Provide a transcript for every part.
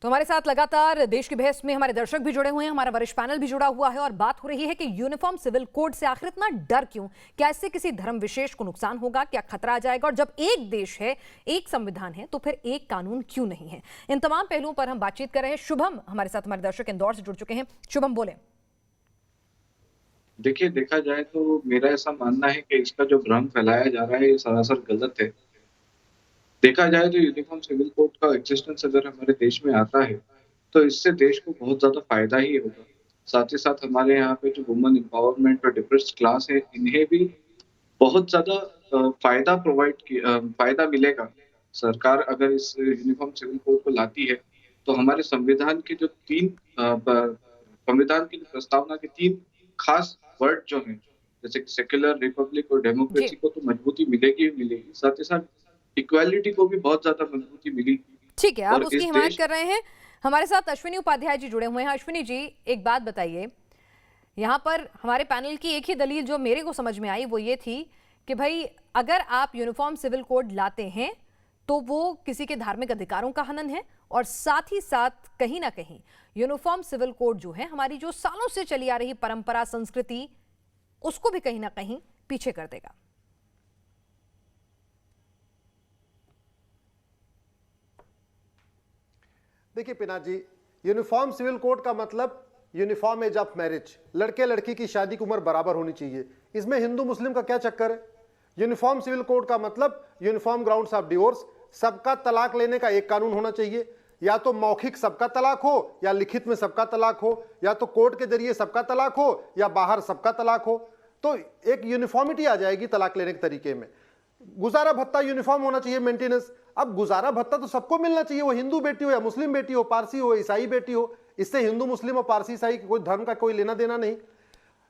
तो हमारे साथ लगातार देश की बहस में हमारे दर्शक भी जुड़े हुए हैं, हमारा वरिष्ठ पैनल भी जुड़ा हुआ है और बात हो रही है कि यूनिफॉर्म सिविल कोड से आखिर इतना डर क्यों? क्या इससे किसी धर्म विशेष को नुकसान होगा? क्या खतरा आ जाएगा? और जब एक देश है, एक संविधान है, तो फिर एक कानून क्यों नहीं है? इन तमाम पहलुओं पर हम बातचीत कर रहे हैं। शुभम हमारे साथ, हमारे दर्शक इंदौर से जुड़ चुके हैं। शुभम बोले। देखिए, देखा जाए तो मेरा ऐसा मानना है कि इसका जो भ्रम फैलाया जा रहा है ये सरासर गलत है। देखा जाए तो यूनिफॉर्म सिविल कोड का एक्जिस्टेंस अगर हमारे देश में आता है, तो इससे देश को बहुत ज़्यादा फ़ायदा ही होगा। साथ ही साथ हमारे यहाँ पे जो वुमेन एम्पावरमेंट और डिप्रेस्ड क्लास है, इन्हें भी बहुत ज़्यादा फ़ायदा मिलेगा। सरकार अगर इस यूनिफॉर्म सिविल कोड को लाती है, तो हमारे संविधान के जो 3 संविधान की प्रस्तावना के 3 खास वर्ड जो हैं, जैसे कि सेक्युलर, रिपब्लिक और डेमोक्रेसी को तो मजबूती मिलेगी ही मिलेगी, साथ ही साथ इक्वालिटी को भी बहुत ज़्यादा मजबूती मिलेगी। ठीक है, आप उसकी हिमायत कर रहे हैं। हमारे साथ अश्विनी उपाध्याय जी जुड़े हुए हैं। अश्विनी जी, एक बात बताइए, यहाँ पर हमारे पैनल की एक ही दलील जो मेरे को समझ में आई वो ये थी कि भाई अगर आप यूनिफॉर्म सिविल कोड लाते हैं तो वो किसी के धार्मिक अधिकारों का हनन है और साथ ही साथ कहीं ना कहीं यूनिफॉर्म सिविल कोड जो है हमारी जो सालों से चली आ रही परंपरा, संस्कृति, उसको भी कहीं ना कहीं पीछे कर देगा। देखिए पिनाक जी, यूनिफॉर्म सिविल कोड का मतलब यूनिफॉर्म एज ऑफ मैरिज, लड़के लड़की की शादी की उम्र बराबर होनी चाहिए। इसमें हिंदू मुस्लिम का क्या चक्कर है? यूनिफॉर्म सिविल कोड का मतलब यूनिफॉर्म ग्राउंड्स ऑफ डिवोर्स, सबका तलाक लेने का एक कानून होना चाहिए। या तो मौखिक सबका तलाक हो, या लिखित में सबका तलाक हो, या तो कोर्ट के जरिए सबका तलाक हो, या बाहर सबका तलाक हो। तो एक यूनिफॉर्मिटी आ जाएगी तलाक लेने के तरीके में। गुजारा भत्ता यूनिफॉर्म होना चाहिए, मेंटेनेंस। अब गुजारा भत्ता तो सबको मिलना चाहिए, वो हिंदू बेटी हो या मुस्लिम बेटी हो, पारसी हो, ईसाई बेटी हो। इससे हिंदू मुस्लिम और पारसी ईसाई कोई धर्म का कोई लेना देना नहीं।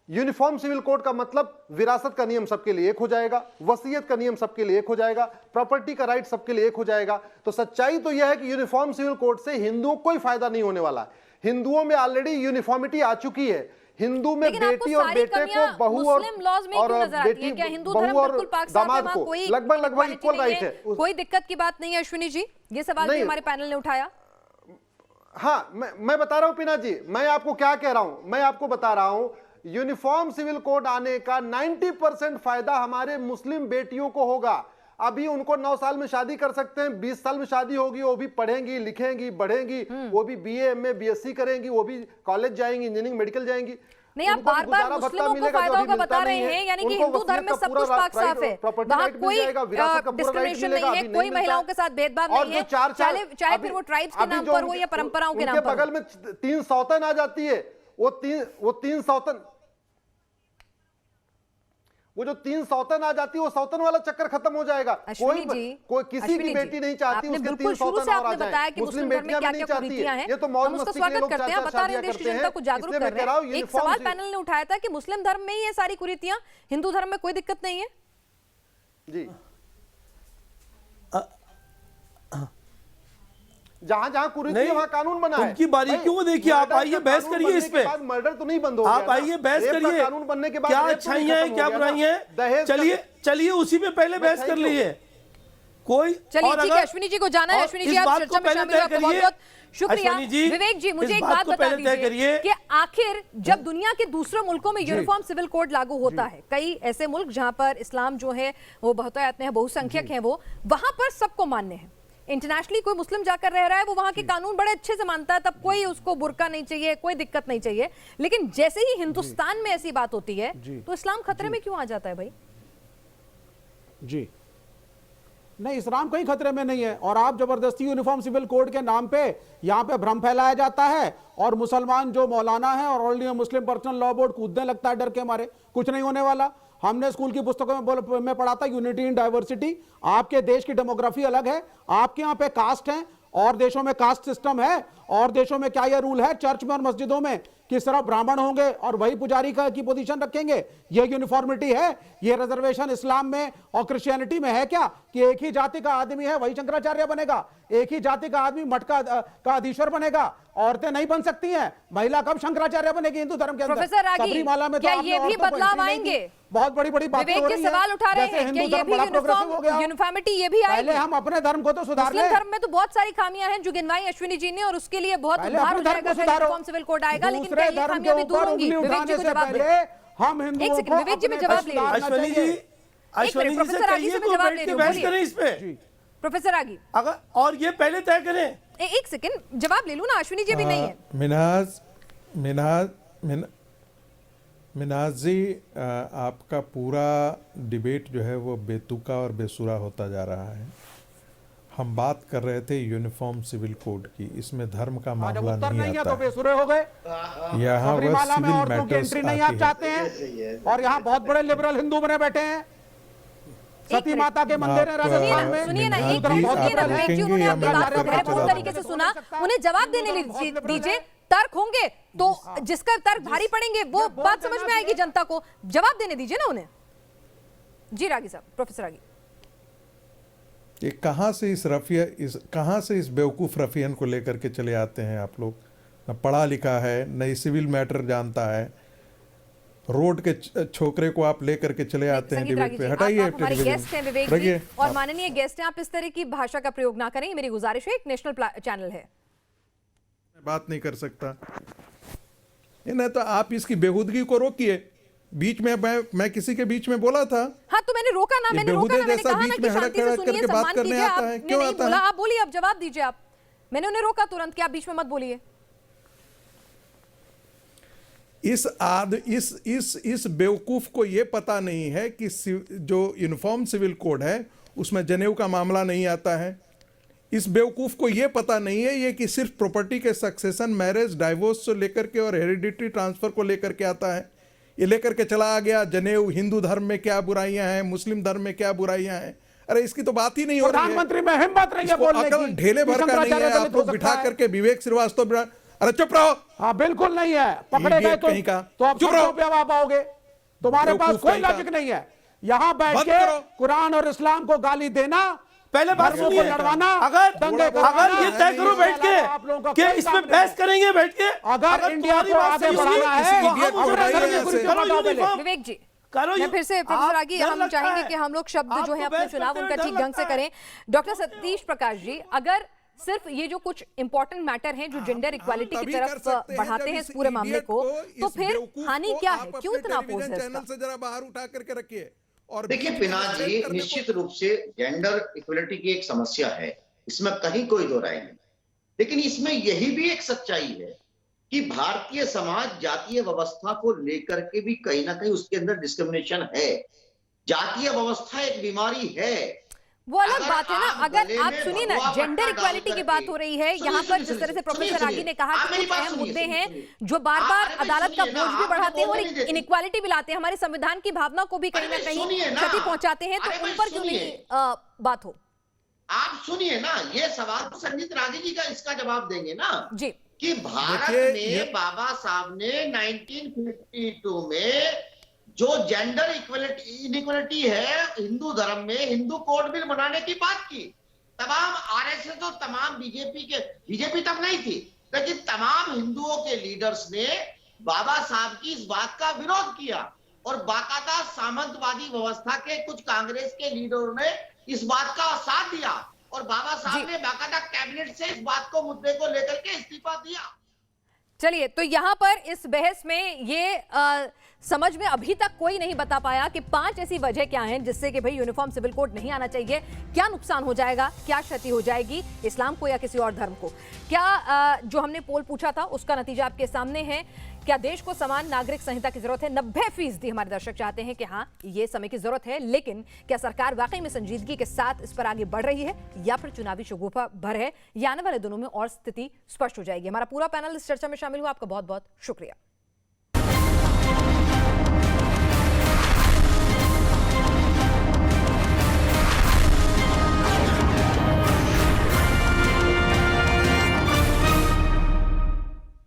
यूनिफॉर्म सिविल कोड का मतलब विरासत का नियम सबके लिए एक हो जाएगा, वसीयत का नियम सबके लिए एक हो जाएगा, प्रॉपर्टी का राइट सबके लिए एक हो जाएगा। तो सच्चाई तो यह है कि यूनिफॉर्म सिविल कोड से हिंदुओं को कोई फायदा नहीं होने वाला। हिंदुओं में ऑलरेडी यूनिफॉर्मिटी आ चुकी है। हिंदू में बेटी और बेटे को, बहू और बेटी, बहू और दामाद को लगभग इक्वल राइट है। कोई दिक्कत की बात नहीं है अश्विनी जी, ये सवाल भी हमारे पैनल ने उठाया। हाँ, मैं बता रहा हूं पिना जी, मैं आपको क्या कह रहा हूं, मैं आपको बता रहा हूं यूनिफॉर्म सिविल कोड आने का 90% फायदा हमारे मुस्लिम बेटियों को होगा। अभी उनको 9 साल में शादी कर सकते हैं, 20 साल में शादी होगी, वो भी पढ़ेंगी, लिखेंगी, बढ़ेंगी, वो भी बीए, एमए, बीएससी करेंगी, वो भी कॉलेज जाएंगी, इंजीनियरिंग, मेडिकल जाएंगी। नहीं, आप बार-बार मुस्लिमों को फायदा होगा बता रहे हैं, यानी कि हिंदू धर्म में सब कुछ पाक साफ है, वहाँ कोई डिस्क्रिमिनेशन नहीं है, कोई महिलाओं के साथ भेदभाव नहीं है, चाहे फिर वो ट्राइब्स के नाम पर हो या परंपराओं के नाम पर। बगल में 3 सौतन आ जाती है, वो तीन सौतन, वो जो 3 सौतन आ जाती है, वो सौतन वाला चक्कर खत्म हो जाएगा। कोई किसी की बेटी नहीं चाहती उसके 3 सौतन और आ जाए। मुस्लिम बेटियां भी नहीं चाहती है। ये तो मौज मस्ती के लिए लोग बता रहे हैं, देश की जनता को जागरूक कर रहे हैं। एक सवाल पैनल ने उठाया था कि मुस्लिम धर्म में ही ये सारी कुरीतियां, हिंदू धर्म में कोई दिक्कत नहीं है। जी, जहां जहां कुरीति है वहां कानून बना है। उनकी बारीकियों को देखिए, आप आइए बहस करिए इस पे। मर्डर तो नहीं बंद हो गया, आप आइए बहस करिए, कानून बनने के बाद क्या अच्छाइयां हैं क्या बुराइयां हैं, चलिए उसी पे पहले बहस कर लीजिए। कोई चलिए ठीक है, अश्विनी जी को जाना है। अश्विनी जी, आप चर्चा में शामिल हुए, बहुत बहुत शुक्रिया। विवेक जी, मुझे एक बात बता दीजिए कि आखिर जब दुनिया के दूसरे मुल्कों में यूनिफॉर्म सिविल कोड लागू होता है, कई ऐसे मुल्क जहां पर इस्लाम जो है वो बहुतायत में है, बहुसंख्यक है, वो वहां पर सबको मान्य है। इंटरनेशनली कोई मुस्लिम जाकर रह रहा है, वो वहां के कानून बड़े अच्छे से मानता है, तब कोई उसको बुर्का नहीं चाहिए, कोई दिक्कत नहीं चाहिए। लेकिन जैसे ही हिंदुस्तान में ऐसी बात होती है तो इस्लाम खतरे में क्यों आ जाता है भाई? जी नहीं, इस्लाम कहीं खतरे में नहीं है। और आप जबरदस्ती यूनिफॉर्म सिविल कोड के नाम पे यहाँ पे भ्रम फैलाया जाता है और मुसलमान जो मौलाना है और all India Muslim personal law board कूदने लगता है डर के मारे। कुछ नहीं होने वाला। हमने स्कूल की पुस्तकों में पढ़ा था यूनिटी इन डाइवर्सिटी। आपके देश की डेमोग्राफी अलग है, आपके यहाँ पे कास्ट है और देशों में कास्ट सिस्टम है, और देशों में क्या यह रूल है चर्च में और मस्जिदों में कि सिर्फ ब्राह्मण होंगे और वही पुजारी की पोजीशन रखेंगे? ये यूनिफॉर्मिटी है? ये रिजर्वेशन इस्लाम में और क्रिश्चियनिटी में है क्या कि एक ही जाति का आदमी है वही शंकराचार्य बनेगा, एक ही जाति का आदमी मठ का अधीश्वर बनेगा? औरतें नहीं बन सकती हैं? महिला कब शंकराचार्य बनेगी हिंदू धर्म के अंदर? प्रोफेसर रागी, सबरीमाला में क्या तो ये भी बदलाव आएंगे? बहुत बड़ी बड़ी बातें हो रही हैं। सवाल उठा रहे हैं कि ये भी यूनिफॉर्मिटी ये भी आएगी? पहले हम अपने धर्म को तो सुधार लें। मुस्लिम धर्म में तो बहुत सारी खामियां हैं जो गिनवाई अश्विनी जी ने, और उसके लिए बहुत उद्धार हो जाएगा अगर यूनिफॉर्म सिविल कोड आएगा, लेकिन क्या ये खामियां भी दूर होंगी? विवेक जी को जवाब दें। हम हिंदुओं को विवेक जी में जवाब ले अश्विनी जी से कहिए को बैठ के बहस करें इस पे। प्रोफेसर रागी, अगर और ये पहले तय करें। एक सेकंड जवाब ले लूं ना, अश्विनी जी भी नहीं है। मिनाज जी, आपका पूरा डिबेट जो है वो बेतुका और बेसुरा होता जा रहा है। हम बात कर रहे थे यूनिफॉर्म सिविल कोड की, इसमें धर्म का मामला नहीं आता तो बेसुरे हो गए। यहाँ वह सिविल मैटर्स नहीं आप चाहते हैं, और यहाँ बहुत बड़े लिबरल हिंदू बने बैठे हैं। सती माता के मंदिर है राजस्थान में। सुनिए ना, एक विवेक जी, उन्होंने अपनी बात को गहरे तरीके से सुना, उन्हें जवाब देने दीजिए। तर्क होंगे तो जिसका तर्क भारी पड़ेंगे वो बात समझ में आएगी जनता को, जवाब देने दीजिए ना उन्हें। जी रागी साहब, प्रोफेसर रागी, ये कहाँ से इस बेवकूफ़ रफियन को लेकर के चले आते हैं आप लोग? न पढ़ा लिखा है, न सिविल मैटर जानता है। रोड के छोकरे को आप लेकर के चले आते हैं डिबेट पे। हटाइए, हमारे गेस्ट हैं विवेक जी, और माननीय गेस्ट हैं, आप इस तरह की भाषा का प्रयोग ना करें, मेरी गुजारिश है। एक नेशनल चैनल है, बात नहीं कर सकता। नहीं तो आप इसकी बेहूदगी को रोकिए। बीच में मैं किसी के बीच में बोला था। हाँ, तो मैंने रोका ना, मैंने कहा ना कि शांति से सुनिए, सम्मान कीजिए। आपने नहीं बोला, आप बोलिए, अब जवाब दीजिए आप। मैंने उन्हें रोका तुरंत कि आप बीच में मत बोलिए। इस बेवकूफ को यह पता नहीं है कि जो यूनिफॉर्म सिविल कोड है उसमें जनेऊ का मामला नहीं आता है। इस बेवकूफ को यह पता नहीं है ये कि सिर्फ प्रॉपर्टी के सक्सेशन, मैरिज, डाइवोर्स से लेकर के और हेरिडिटरी ट्रांसफर को लेकर के आता है। ये लेकर के चला आ गया जनेऊ, हिंदू धर्म में क्या बुराइयां हैं, मुस्लिम धर्म में क्या बुराइयां हैं। अरे इसकी तो बात ही नहीं हो रही है। प्रधानमंत्री में हिम्मत नहीं है बोलने की। ढेले भर का नहीं है। आप लोग बिठा करके विवेक श्रीवास्तव, अरे चुप रहो। हाँ, बिल्कुल नहीं है। पकड़े गए तो आप चुप रहो, पाओगे। तुम्हारे पास कोई लॉजिक नहीं है। यहाँ बैठ के कुरान और इस्लाम को गाली देना, पहले बात सुनिए, अगर ये तय करो बैठ के कि इसमें बहस करेंगे बैठ के, अगर इंडिया को आगे बढ़ाना है। विवेक जी, मैं फिर से प्रोफेसर रागी, हम चाहेंगे कि हम लोग शब्द जो है अपने चुनाव उनका ठीक ढंग से करें। डॉक्टर सतीश प्रकाश जी, अगर सिर्फ ये जो कुछ इंपॉर्टेंट मैटर हैं जो जेंडर इक्वालिटी की तरफ बढ़ाते हैं इस पूरे मामले को, तो फिर हानि क्या है? क्यों इतना अपोज है इसका? से जरा बाहर उठा करके रखिए। और देखिए पिनाक जी, निश्चित रूप से जेंडर इक्वलिटी की एक समस्या है, इसमें कहीं कोई दो राय नहीं। लेकिन इसमें यही भी एक सच्चाई है कि भारतीय समाज जातीय व्यवस्था को लेकर के भी कहीं ना कहीं उसके अंदर डिस्क्रिमिनेशन है। जातीय व्यवस्था एक बीमारी है, वो अलग बात है ना। अगर आप सुनिए ना, जेंडर इक्वालिटी की बात हो रही है यहाँ पर, जिस तरह से प्रोफेसर रागी ने कहा कि कुछ अहम मुद्दे हैं जो बार बार अदालत का बोझ भी बढ़ाते हैं और इनइक्वालिटी भी लाते हैं, हमारी संविधान की भावना को भी कहीं ना कहीं क्षति पहुंचाते हैं, तो उन पर क्यों नहीं बात हो? आप सुनिए ना, ये सवाल तो संजीत रागी जी का इसका जवाब देंगे ना जी, कि भारत में बाबा साहब ने 1952 में जो जेंडर इनइक्वलिटी है हिंदू धर्म में, हिंदू कोड बिल बनाने की बात की। तमाम आरएसएस और तमाम बीजेपी तब नहीं थी, लेकिन तमाम हिंदुओं के लीडर्स ने बाबा साहब की इस बात का विरोध किया और बाकायदा सामंतवादी व्यवस्था के कुछ कांग्रेस के लीडरों ने इस बात का साथ दिया और बाबा साहब ने बाकायदा कैबिनेट से इस बात को मुद्दे को लेकर के इस्तीफा दिया। चलिए, तो यहां पर इस बहस में ये समझ में अभी तक कोई नहीं बता पाया कि 5 ऐसी वजह क्या हैं जिससे कि भाई यूनिफॉर्म सिविल कोड नहीं आना चाहिए। क्या नुकसान हो जाएगा, क्या क्षति हो जाएगी इस्लाम को या किसी और धर्म को? क्या जो हमने पोल पूछा था उसका नतीजा आपके सामने है। क्या देश को समान नागरिक संहिता की जरूरत है? 90% हमारे दर्शक चाहते हैं कि हाँ, ये समय की जरूरत है। लेकिन क्या सरकार वाकई में संजीदगी के साथ इस पर आगे बढ़ रही है या फिर चुनावी शगुफा भर है? ये आने वाले दिनों में और स्थिति स्पष्ट हो जाएगी। हमारा पूरा पैनल इस चर्चा में शामिल हुआ। आपका बहुत बहुत शुक्रिया।